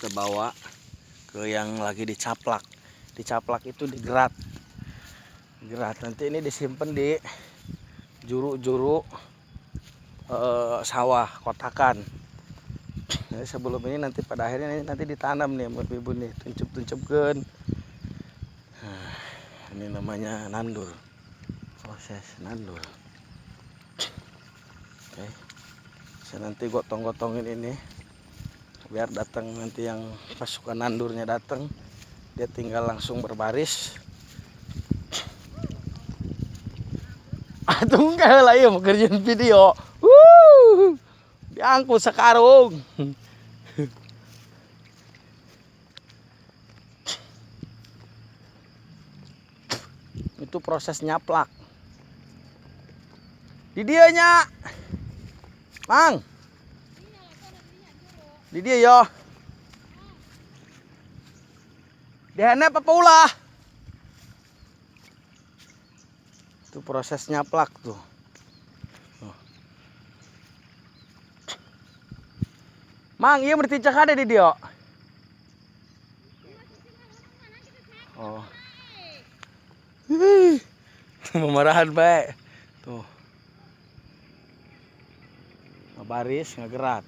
kita bawa ke yang lagi dicaplak. Dicaplak itu digerat. Nanti ini disimpan di juru-juru sawah kotakan. Jadi sebelum ini nanti pada akhirnya ini nanti ditanam nih sama ibu nih, tuncup-tuncupkan. Nah, ini namanya nandur. Proses nandur. Oke. Saya nanti gotong-gotongin ini biar datang nanti yang pasukan nandurnya datang, dia tinggal langsung berbaris. Tunggal lah ya mau kerjain video. Diangkut sekarung. Itu proses nyaplak. Di dianya, Mang. Di dia yo. Di hene apa ulah? Itu proses nyaplak tuh. Mang, iya berticak ada di dia. Oh. Pemarahan baik. Tuh. Ngebaris, ngegerat.